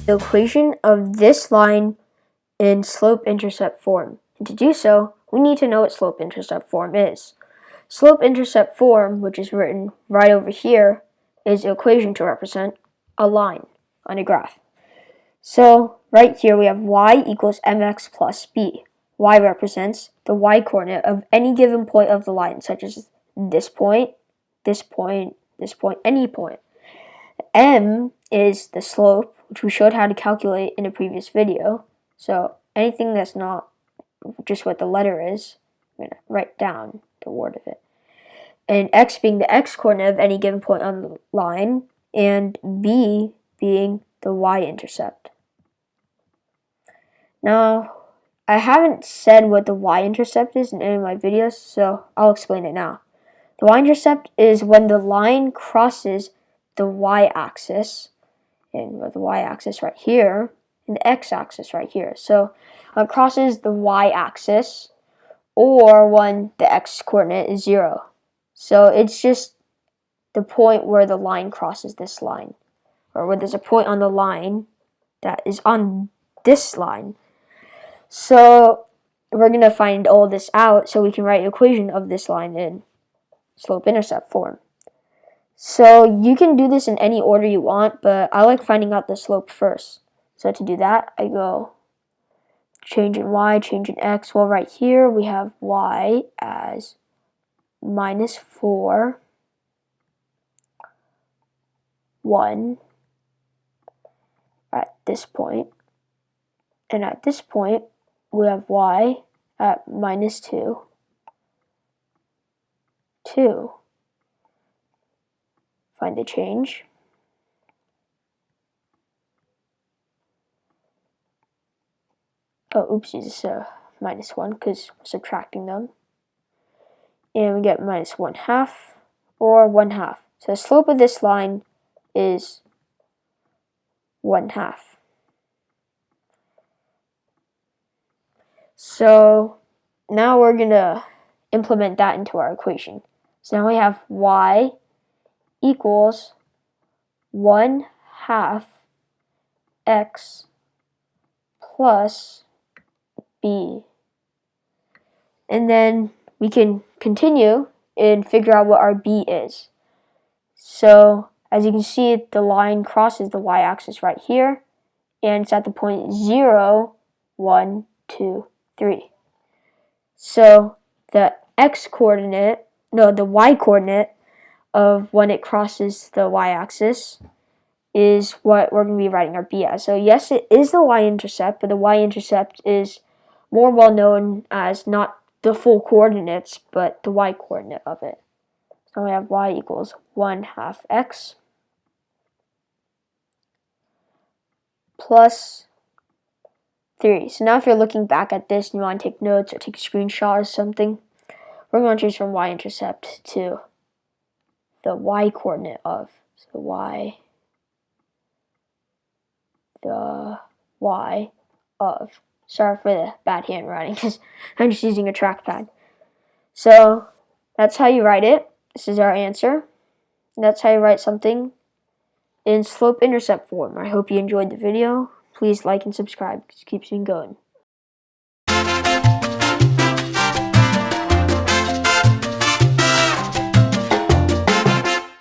the equation of this line in slope-intercept form. And to do so, we need to know what slope-intercept form is. Slope-intercept form, which is written right over here, is the equation to represent a line on a graph. So right here we have y equals mx plus b. Y represents the y-coordinate of any given point of the line, such as this point, this point, this point, any point. M is the slope, which we showed how to calculate in a previous video. So anything that's not just what the letter is, I'm going to write down the word of it. And x being the x-coordinate of any given point on the line, and b being the y-intercept. Now, I haven't said what the y-intercept is in any of my videos, so I'll explain it now. The y-intercept is when the line crosses the y-axis, and the y-axis right here, and the x-axis right here. So it crosses the y-axis, or when the x-coordinate is 0. So it's just the point where the line crosses this line, or where there's a point on the line that is on this line. So we're going to find all this out so we can write an equation of this line in slope-intercept form. So you can do this in any order you want, but I like finding out the slope first. So to do that, I go change in y, change in x. Well, right here we have y as minus 4, 1 at this point. And at this point, we have y at minus 2, 2. Find the change. Oh, oopsies, it's minus 1 because we're subtracting them. And we get minus 1/2 or 1/2. So the slope of this line is 1/2. So now we're going to implement that into our equation. So now we have y equals 1/2 x plus b. And then we can continue and figure out what our b is. So as you can see, the line crosses the y-axis right here, and it's at the point 0, 1, 2, 3. So the the y-coordinate of when it crosses the y-axis is what we're going to be writing our b as. So yes, it is the y-intercept, but the y-intercept is more well known as not the full coordinates, but the y-coordinate of it. So we have y equals 1/2 x plus 3. So now if you're looking back at this and you want to take notes or take a screenshot or something, we're going to change from y-intercept to the y-coordinate of. So the y of. Sorry for the bad handwriting because I'm just using a trackpad. So that's how you write it. This is our answer. That's how you write something in slope-intercept form. I hope you enjoyed the video. Please like and subscribe. It keeps me going.